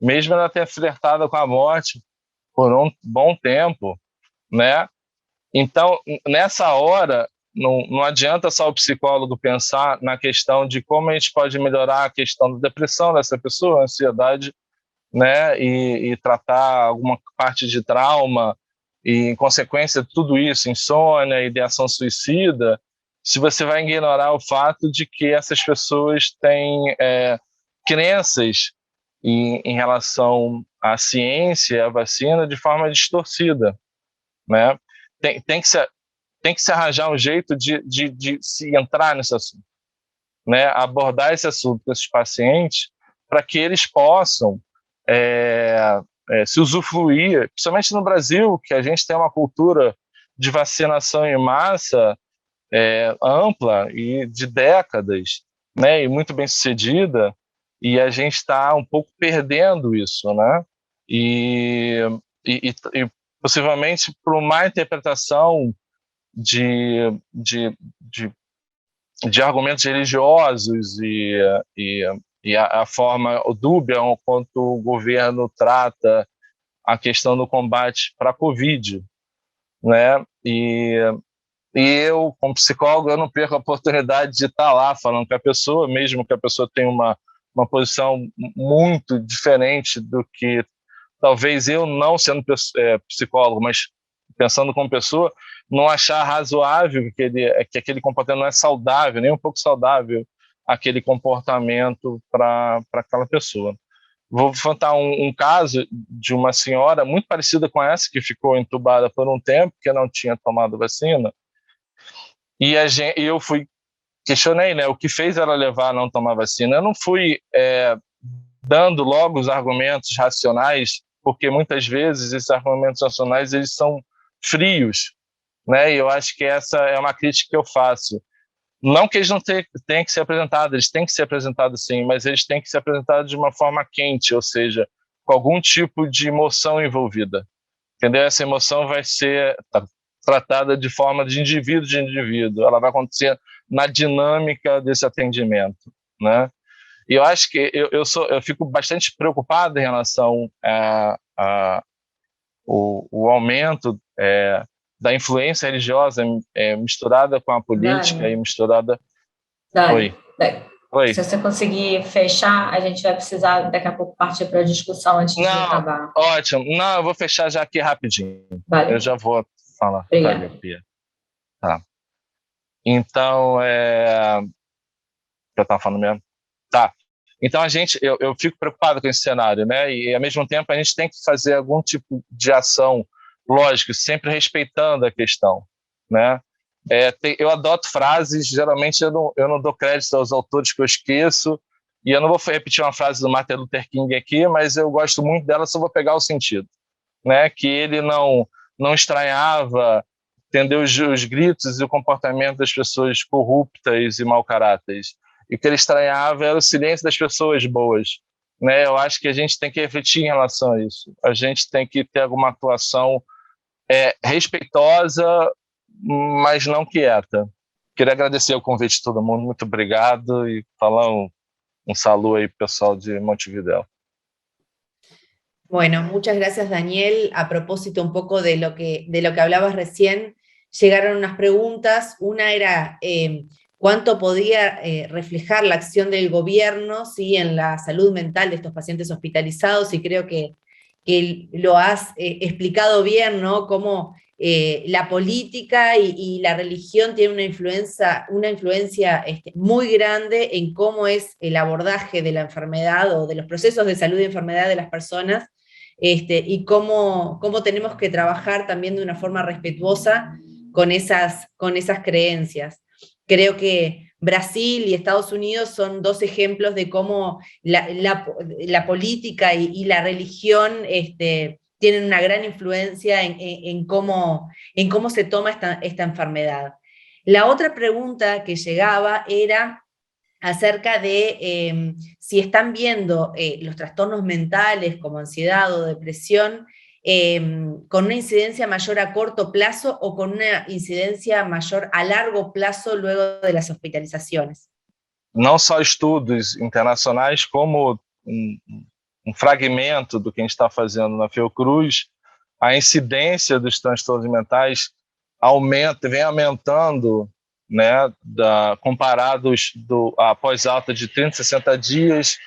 Mesmo ela ter flertado com a morte por um bom tempo, né? Então, nessa hora, não adianta só o psicólogo pensar na questão de como a gente pode melhorar a questão da depressão dessa pessoa, a ansiedade, né? E tratar alguma parte de trauma, e em consequência de tudo isso, insônia, ideação suicida, se você vai ignorar o fato de que essas pessoas têm crenças em relação à ciência e à vacina de forma distorcida, né? Tem que se arranjar um jeito de se entrar nesse assunto, né? Abordar esse assunto com esses pacientes para que eles possam se usufruir, principalmente no Brasil, que a gente tem uma cultura de vacinação em massa ampla e de décadas, né? E muito bem sucedida, e a gente está um pouco perdendo isso, né? E possivelmente por uma interpretação de argumentos religiosos e a forma dúbia quanto o governo trata a questão do combate para a Covid, né? E eu, como psicólogo, eu não perco a oportunidade de estar lá falando com a pessoa, mesmo que a pessoa tenha uma posição muito diferente do que talvez eu, não sendo psicólogo, mas pensando como pessoa, não achar razoável que aquele comportamento não é saudável, nem um pouco saudável, aquele comportamento para aquela pessoa. Vou contar um caso de uma senhora muito parecida com essa, que ficou entubada por um tempo, que não tinha tomado vacina, e eu questionei, né, o que fez ela levar a não tomar vacina. Eu não fui dando logo os argumentos racionais, porque muitas vezes esses argumentos racionais eles são frios, né? E eu acho que essa é uma crítica que eu faço. Não que eles não tenham que ser apresentados, eles têm que ser apresentados sim, mas eles têm que ser apresentados de uma forma quente, ou seja, com algum tipo de emoção envolvida. Entendeu? Essa emoção vai ser tratada de forma de indivíduo, ela vai acontecer na dinâmica desse atendimento, né? E eu acho que eu fico bastante preocupado em relação o aumento da influência religiosa misturada com a política Dani, e misturada... Dani, Oi. se você conseguir fechar, a gente vai precisar daqui a pouco partir para a discussão antes de acabar. Ótimo. Não, eu vou fechar já aqui rapidinho. Vale. Eu já vou falar. Obrigada. Tá. Então, o que eu estava falando mesmo? Tá. Então, eu fico preocupado com esse cenário, né? E, ao mesmo tempo, a gente tem que fazer algum tipo de ação, lógico, sempre respeitando a questão, né? Eu adoto frases, geralmente eu não dou crédito aos autores que eu esqueço, e eu não vou repetir uma frase do Martin Luther King aqui, mas eu gosto muito dela, só vou pegar o sentido, né? Que ele não estranhava, entendeu, os gritos e o comportamento das pessoas corruptas e mau caráter. E o que ele estranhava era o silêncio das pessoas boas, né? Eu acho que a gente tem que refletir em relação a isso. A gente tem que ter alguma atuação respeitosa, mas não quieta. Queria agradecer o convite de todo mundo, muito obrigado, e falar um saludo aí pro pessoal de Montevideo. Bueno, muchas gracias, Daniel. A propósito un poco de lo que hablabas recién, llegaron unas preguntas. Una era cuánto podía reflejar la acción del gobierno, ¿sí?, en la salud mental de estos pacientes hospitalizados, y creo que lo has explicado bien, ¿no? Cómo la política y la religión tienen una influencia muy grande en cómo es el abordaje de la enfermedad o de los procesos de salud y enfermedad de las personas, y cómo tenemos que trabajar también de una forma respetuosa con esas creencias. Creo que Brasil y Estados Unidos son dos ejemplos de cómo la política y la religión tienen una gran influencia en cómo se toma esta enfermedad. La otra pregunta que llegaba era acerca de si están viendo los trastornos mentales como ansiedad o depresión con una incidencia mayor a corto plazo o con una incidencia mayor a largo plazo luego de las hospitalizaciones. Não só estudos internacionais, como um fragmento do que a gente está fazendo na Fiocruz, a incidência dos transtornos mentais vem aumentando, né, comparados após alta de 30, 60 dias,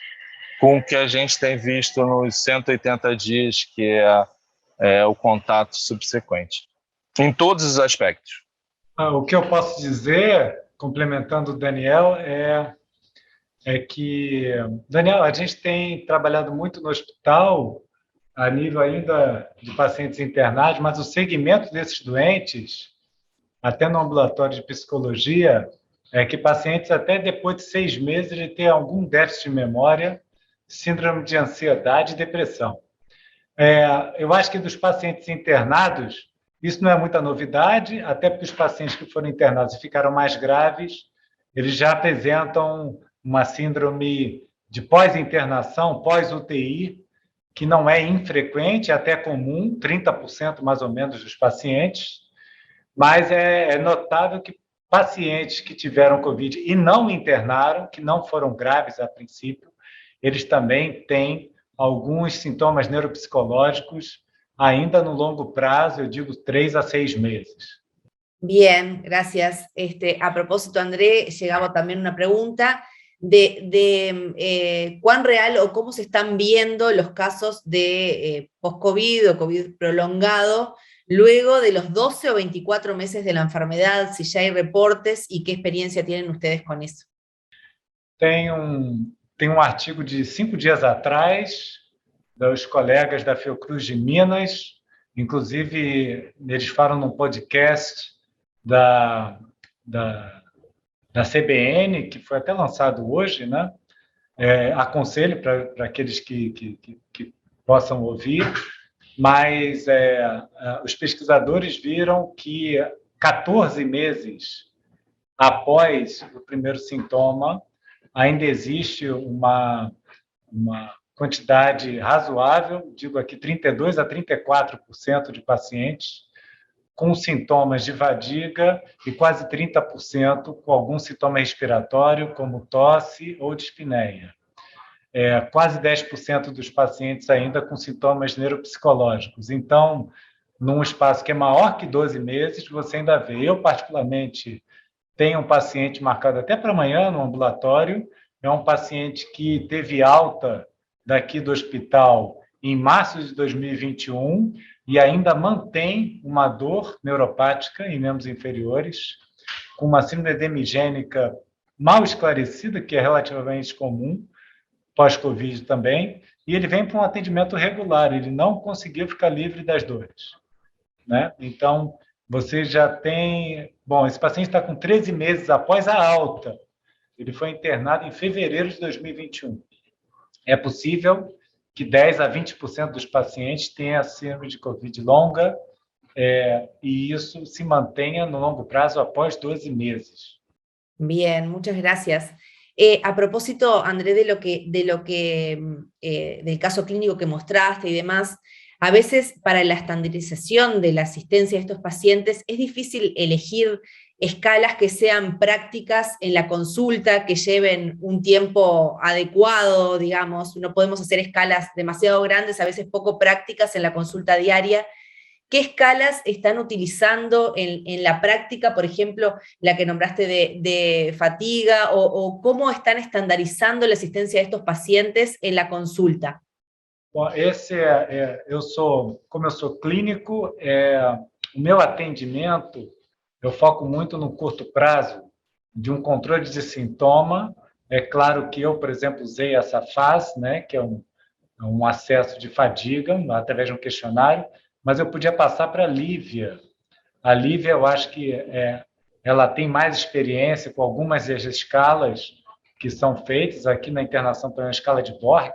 com o que a gente tem visto nos 180 dias, que é o contato subsequente, em todos os aspectos. O que eu posso dizer, complementando o Daniel, é que, Daniel, a gente tem trabalhado muito no hospital, a nível ainda de pacientes internados, mas o segmento desses doentes, até no ambulatório de psicologia, é que pacientes até depois de 6 meses de ter algum déficit de memória, síndrome de ansiedade e depressão. Eu acho que dos pacientes internados, isso não é muita novidade, até porque os pacientes que foram internados e ficaram mais graves, eles já apresentam uma síndrome de pós-internação, pós-UTI, que não é infrequente, é até comum, 30% mais ou menos dos pacientes, mas é notável que pacientes que tiveram Covid e não internaram, que não foram graves a princípio, eles também têm alguns sintomas neuropsicológicos ainda no longo prazo, eu digo 3 a 6 meses. Bien, gracias. A propósito, André, llegaba también una pregunta de cuán real o cómo se están viendo los casos de post-COVID o COVID prolongado luego de los 12 o 24 meses de la enfermedad, si ya hay reportes y qué experiencia tienen ustedes con eso. Tem um artigo de 5 dias atrás, dos colegas da Fiocruz de Minas, inclusive eles falam num podcast da CBN, que foi até lançado hoje, né? Aconselho para aqueles que possam ouvir, mas os pesquisadores viram que 14 meses após o primeiro sintoma, ainda existe uma quantidade razoável, digo aqui 32% a 34% de pacientes com sintomas de fadiga e quase 30% com algum sintoma respiratório, como tosse ou dispneia. quase 10% dos pacientes ainda com sintomas neuropsicológicos. Então, num espaço que é maior que 12 meses, você ainda vê. Eu, particularmente, tenho um paciente marcado até para amanhã no ambulatório, é um paciente que teve alta daqui do hospital em março de 2021 e ainda mantém uma dor neuropática em membros inferiores, com uma síndrome edemigênica mal esclarecida, que é relativamente comum, pós-Covid também, e ele vem para um atendimento regular, ele não conseguiu ficar livre das dores, né? Então, você já tem... Bom, esse paciente está com 13 meses após a alta, ele foi internado em fevereiro de 2021. É possível que 10 a 20% dos pacientes tenham síndrome de Covid longa, y eso se mantenga no longo prazo após 12 meses. Bien, muchas gracias. A propósito, André, del caso clínico que mostraste y demás, a veces para la estandarización de la asistencia de estos pacientes es difícil elegir escalas que sean prácticas en la consulta, que lleven un tiempo adecuado, digamos. No podemos hacer escalas demasiado grandes, a veces poco prácticas en la consulta diaria. ¿Qué escalas están utilizando en la práctica, por ejemplo, la que nombraste de fatiga, o cómo están estandarizando la asistencia de estos pacientes en la consulta? Bom, como eu sou clínico, o meu atendimento, eu foco muito no curto prazo, de um controle de sintoma. É claro que eu, por exemplo, usei essa FAS, né, que é um acesso de fadiga, através de um questionário, mas eu podia passar para a Lívia. A Lívia, eu acho que ela tem mais experiência com algumas das escalas que são feitas aqui na internação, por exemplo, a escala de Borg,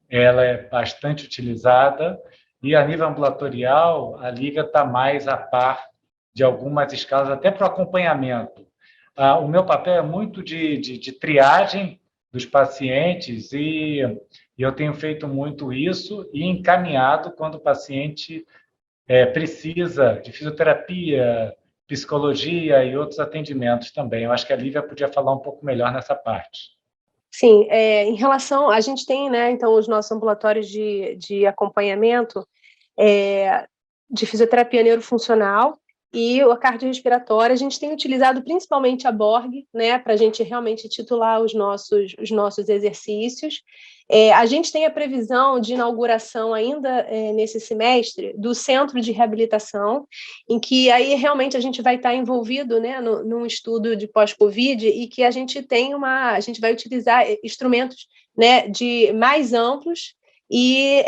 ela é bastante utilizada, e a nível ambulatorial, a Lívia está mais a par de algumas escalas, até para o acompanhamento. O meu papel é muito de triagem dos pacientes, e eu tenho feito muito isso e encaminhado quando o paciente precisa de fisioterapia, psicologia e outros atendimentos também. Eu acho que a Lívia podia falar um pouco melhor nessa parte. Sim, em relação... A gente tem, né, então, os nossos ambulatórios de acompanhamento de fisioterapia neurofuncional e a cardiorrespiratória. A gente tem utilizado principalmente a Borg, né, para a gente realmente titular os nossos exercícios. A gente tem a previsão de inauguração ainda nesse semestre do centro de reabilitação, em que aí realmente a gente vai estar envolvido, né, num estudo de pós-Covid, e que a gente vai utilizar instrumentos, né, mais amplos, e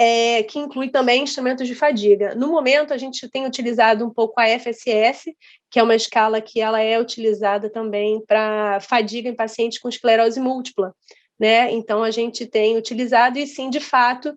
que inclui também instrumentos de fadiga. No momento, a gente tem utilizado um pouco a FSS, que é uma escala que ela é utilizada também para fadiga em pacientes com esclerose múltipla, né? Então, a gente tem utilizado, e sim, de fato,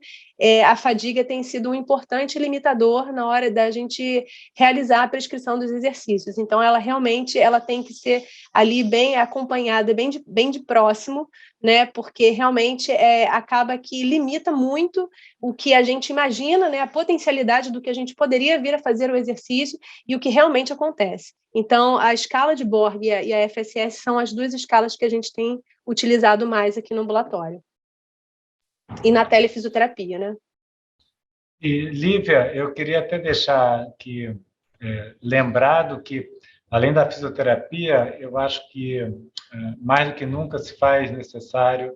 a fadiga tem sido um importante limitador na hora da gente realizar a prescrição dos exercícios. Então, ela realmente tem que ser ali bem acompanhada, bem de próximo, né? Porque realmente acaba que limita muito o que a gente imagina, né? A potencialidade do que a gente poderia vir a fazer o exercício e o que realmente acontece. Então, a escala de Borg e a FSS são as duas escalas que a gente tem utilizado mais aqui no ambulatório. E na telefisioterapia, né? E, Lívia, eu queria até deixar aqui lembrado que, além da fisioterapia, eu acho que mais do que nunca se faz necessário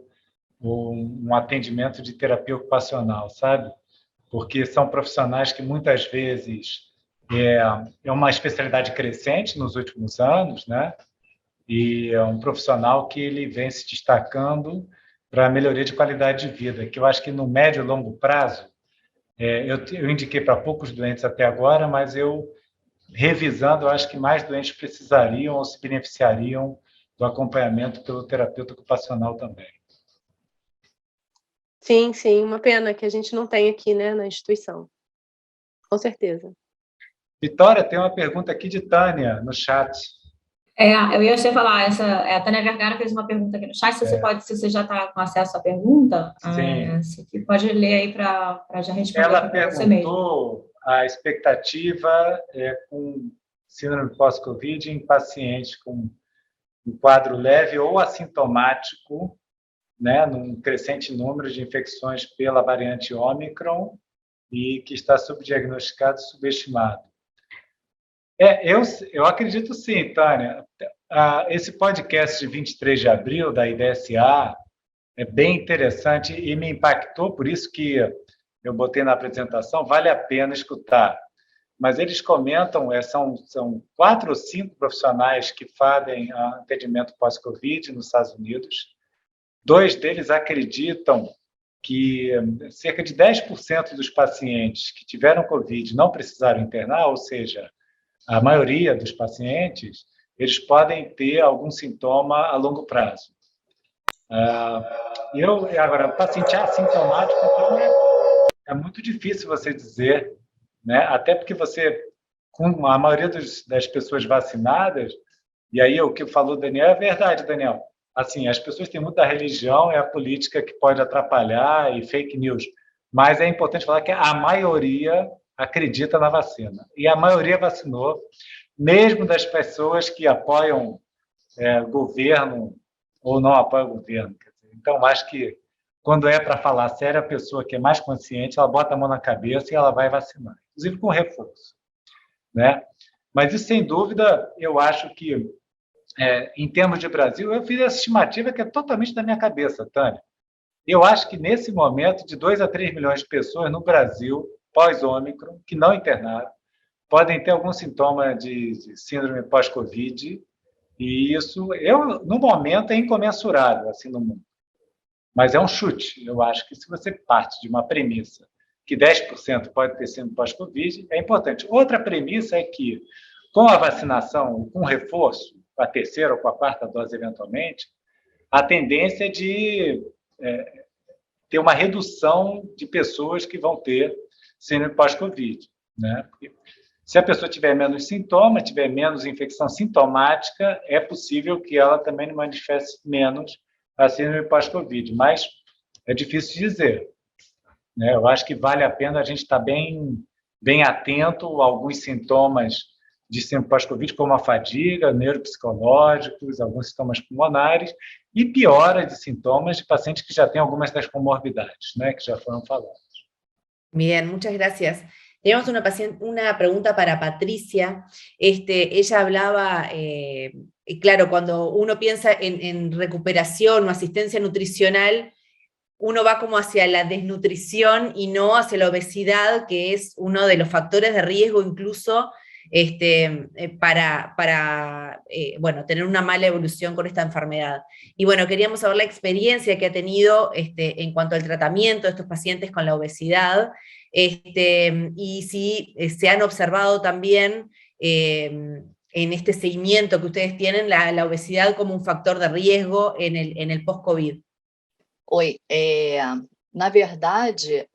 um atendimento de terapia ocupacional, sabe? Porque são profissionais que muitas vezes é uma especialidade crescente nos últimos anos, né? E é um profissional que ele vem se destacando para a melhoria de qualidade de vida, que eu acho que no médio e longo prazo, eu indiquei para poucos doentes até agora, mas eu, revisando, eu acho que mais doentes precisariam ou se beneficiariam do acompanhamento pelo terapeuta ocupacional também. Sim, sim, uma pena que a gente não tem aqui, né, na instituição. Com certeza. Vitória, tem uma pergunta aqui de Tânia, no chat. Eu ia te falar, a Tânia Vergara fez uma pergunta aqui no chat, se você já está com acesso à pergunta, você pode ler aí para já responder Ela para você mesmo. perguntou a expectativa com síndrome pós-Covid em pacientes com um quadro leve ou assintomático né, num crescente número de infecções pela variante Ômicron e que está subdiagnosticado e subestimado. Eu acredito sim, Tânia. Esse podcast de 23 de abril da IDSA é bem interessante e me impactou, por isso que eu botei na apresentação, vale a pena escutar. Mas eles comentam, são 4 ou 5 profissionais que fazem atendimento pós-Covid nos Estados Unidos. 2 deles acreditam que cerca de 10% dos pacientes que tiveram Covid não precisaram internar, ou seja, a maioria dos pacientes, eles podem ter algum sintoma a longo prazo. Agora, o paciente assintomático, então, é muito difícil você dizer, né? Até porque você, com a maioria das pessoas vacinadas, e aí o que falou o Daniel é verdade, Daniel. Assim, as pessoas têm muita religião, é a política que pode atrapalhar e fake news. Mas é importante falar que a maioria acredita na vacina. E a maioria vacinou, mesmo das pessoas que apoiam governo ou não apoiam o governo. Então, acho que quando é para falar sério, a pessoa que é mais consciente, ela bota a mão na cabeça e ela vai vacinar, inclusive com reforço, né? Mas isso, sem dúvida, eu acho que, em termos de Brasil, eu fiz essa estimativa que é totalmente da minha cabeça, Tânia. Eu acho que, nesse momento, de 2 a 3 milhões de pessoas no Brasil, pós-Ômicron, que não internaram, podem ter algum sintoma de síndrome pós-Covid, e isso, no momento, é incomensurável, assim, no mundo. Mas é um chute. Eu acho que se você parte de uma premissa que 10% pode ter sido pós-Covid, é importante. Outra premissa é que, com a vacinação, com reforço, com a terceira ou com a quarta dose, eventualmente, a tendência é de ter uma redução de pessoas que vão ter síndrome pós-Covid, né? Porque se a pessoa tiver menos sintomas, tiver menos infecção sintomática, é possível que ela também manifeste menos a síndrome pós-Covid, mas é difícil dizer, né? Eu acho que vale a pena a gente estar bem atento a alguns sintomas de síndrome pós-Covid, como a fadiga, neuropsicológicos, alguns sintomas pulmonares e piora de sintomas de pacientes que já têm algumas das comorbidades, né, que já foram faladas. Bien, muchas gracias. Tenemos una pregunta para Patricia. Ella hablaba, claro, cuando uno piensa en recuperación o asistencia nutricional, uno va como hacia la desnutrición y no hacia la obesidad, que es uno de los factores de riesgo incluso para tener una mala evolución con esta enfermedad. Y bueno, queríamos saber la experiencia que ha tenido en cuanto al tratamiento de estos pacientes con la obesidad, y si se han observado también en este seguimiento que ustedes tienen la obesidad como un factor de riesgo en el post-COVID. Oi, na verdade,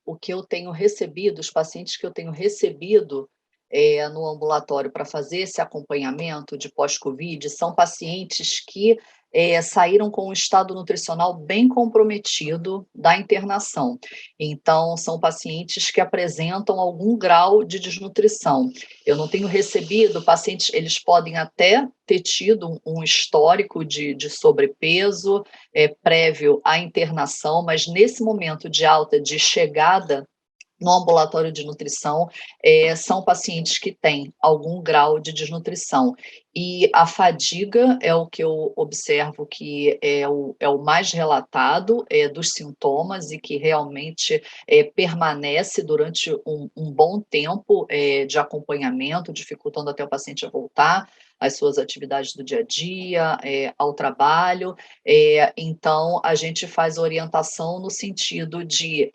o que eu tenho recebido, os pacientes que eu tenho recebido no ambulatório para fazer esse acompanhamento de pós-Covid são pacientes que saíram com um estado nutricional bem comprometido da internação. Então, são pacientes que apresentam algum grau de desnutrição. Eu não tenho recebido pacientes, eles podem até ter tido um histórico de sobrepeso prévio à internação, mas nesse momento de alta, de chegada no ambulatório de nutrição, são pacientes que têm algum grau de desnutrição. E a fadiga é o que eu observo que é o mais relatado dos sintomas e que realmente permanece durante um bom tempo de acompanhamento, dificultando até o paciente a voltar às suas atividades do dia a dia, ao trabalho. Então, a gente faz orientação no sentido de,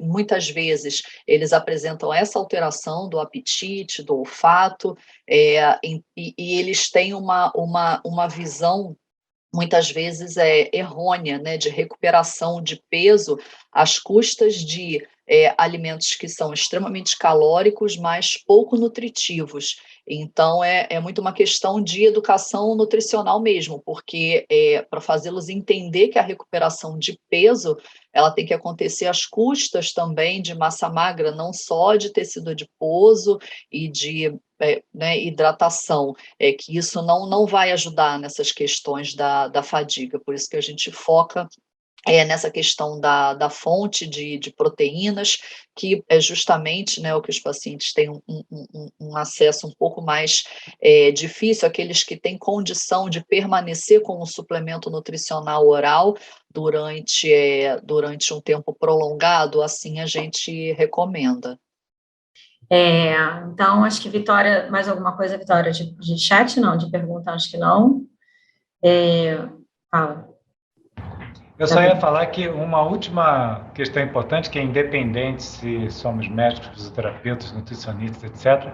muitas vezes, eles apresentam essa alteração do apetite, do olfato, e eles têm uma visão, muitas vezes, errônea, né, de recuperação de peso às custas de alimentos que são extremamente calóricos, mas pouco nutritivos. Então, é muito uma questão de educação nutricional mesmo, porque para fazê-los entender que a recuperação de peso ela tem que acontecer às custas também de massa magra, não só de tecido adiposo e de né, hidratação, que isso não vai ajudar nessas questões da fadiga, por isso que a gente foca nessa questão da fonte de proteínas, que é justamente, né, o que os pacientes têm um acesso um pouco mais difícil, aqueles que têm condição de permanecer com um suplemento nutricional oral durante um tempo prolongado, assim a gente recomenda. Então, acho que Vitória, mais alguma coisa, Vitória, de chat? Não, de pergunta, acho que não. Fala. Eu só ia falar que uma última questão importante, que é independente se somos médicos, fisioterapeutas, nutricionistas, etc.,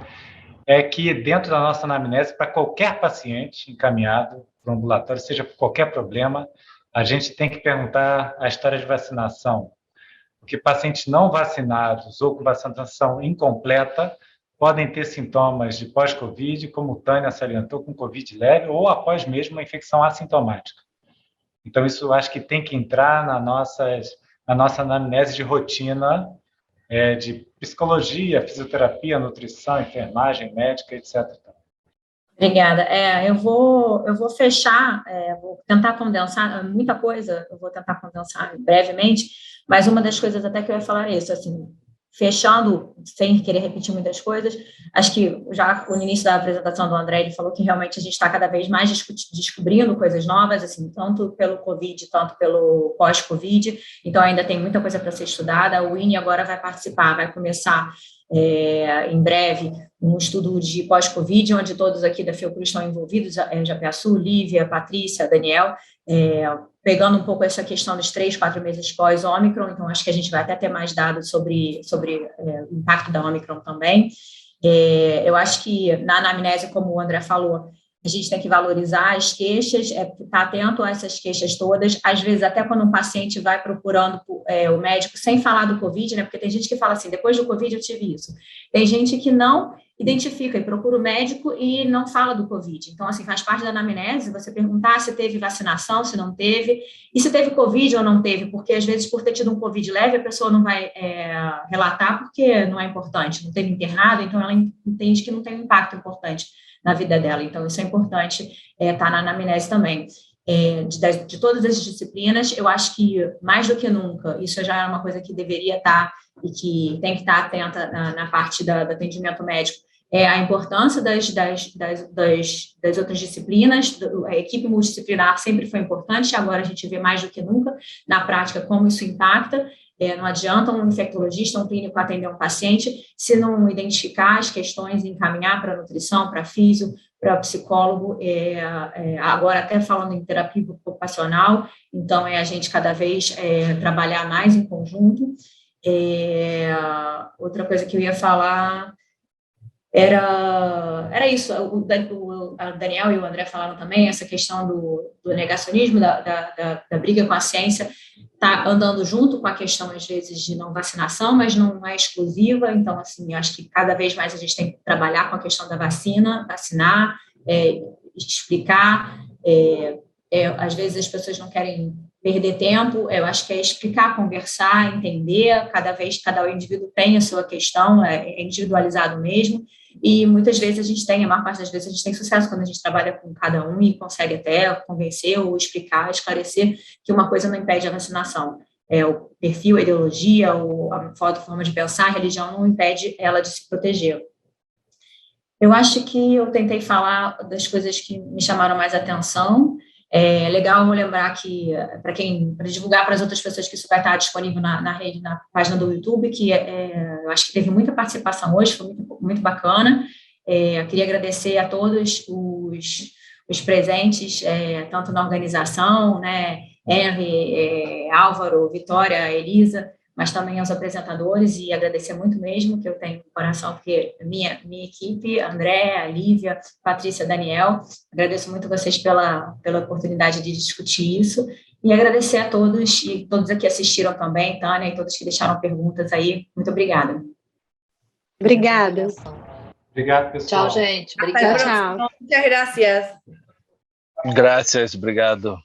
é que dentro da nossa anamnese, para qualquer paciente encaminhado para o ambulatório, seja por qualquer problema, a gente tem que perguntar a história de vacinação, porque pacientes não vacinados ou com vacinação incompleta podem ter sintomas de pós-Covid, como Tânia salientou, com Covid leve ou após mesmo uma infecção assintomática. Então, isso eu acho que tem que entrar na nossa anamnese de rotina, de psicologia, fisioterapia, nutrição, enfermagem, médica, etc. Obrigada. Eu vou fechar, vou tentar condensar muita coisa, eu vou tentar condensar brevemente, mas uma das coisas até que eu ia falar é isso, assim, fechando, sem querer repetir muitas coisas, acho que já no início da apresentação do André, ele falou que realmente a gente está cada vez mais descobrindo coisas novas, assim, tanto pelo Covid, tanto pelo pós-Covid, então ainda tem muita coisa para ser estudada. O INE agora vai participar, vai começar em breve um estudo de pós-Covid, onde todos aqui da Fiocruz estão envolvidos, Japiaçu, Lívia, Patrícia, Daniel, pegando um pouco essa questão dos 3-4 meses pós-Ômicron, então acho que a gente vai até ter mais dados sobre o impacto da Ômicron também. Eu acho que na anamnese, como o André falou, a gente tem que valorizar as queixas, estar atento a essas queixas todas, às vezes até quando um paciente vai procurando o médico sem falar do Covid, né, porque tem gente que fala assim, depois do Covid eu tive isso. Tem gente que não identifica e procura o médico e não fala do Covid. Então, assim, faz parte da anamnese você perguntar se teve vacinação, se não teve, e se teve Covid ou não teve, porque às vezes por ter tido um Covid leve, a pessoa não vai relatar porque não é importante, não teve internado, então ela entende que não tem um impacto importante na vida dela. Então, isso é importante estar na anamnese também. De todas as disciplinas, eu acho que, mais do que nunca, isso já é uma coisa que deveria estar e que tem que estar atenta na parte do atendimento médico, a importância das outras disciplinas. A equipe multidisciplinar sempre foi importante, agora a gente vê mais do que nunca, na prática, como isso impacta. Não adianta um infectologista, um clínico atender um paciente se não identificar as questões e encaminhar para a nutrição, para a físio, para o psicólogo, agora até falando em terapia ocupacional, então a gente cada vez trabalhar mais em conjunto. Outra coisa que eu ia falar era isso, o Daniel e o André falaram também, essa questão do negacionismo, da briga com a ciência, está andando junto com a questão, às vezes, de não vacinação, mas não é exclusiva. Então, assim, acho que cada vez mais a gente tem que trabalhar com a questão da vacina, vacinar, explicar. Às vezes as pessoas não querem perder tempo, eu acho que é explicar, conversar, entender, cada indivíduo tem a sua questão, é individualizado mesmo, e muitas vezes a maior parte das vezes a gente tem sucesso quando a gente trabalha com cada um e consegue até convencer ou explicar, esclarecer que uma coisa não impede a vacinação. O perfil, a ideologia, a forma de pensar, a religião não impede ela de se proteger. Eu acho que eu tentei falar das coisas que me chamaram mais atenção. É legal lembrar que, para divulgar para as outras pessoas, que isso vai estar disponível na rede, na página do YouTube, que eu acho que teve muita participação hoje, foi muito, muito bacana. Eu queria agradecer a todos os presentes, tanto na organização, né, Henry, Álvaro, Vitória, Elisa, mas também aos apresentadores, e agradecer muito mesmo, que eu tenho no coração, porque minha equipe, André, Lívia, Patrícia, Daniel, agradeço muito vocês pela oportunidade de discutir isso, e agradecer a todos, e todos aqui assistiram também, Tânia, e todos que deixaram perguntas aí, muito obrigada. Obrigada. Obrigado, pessoal. Tchau, gente. Obrigada. Tchau. Muchas gracias. Graças, obrigado.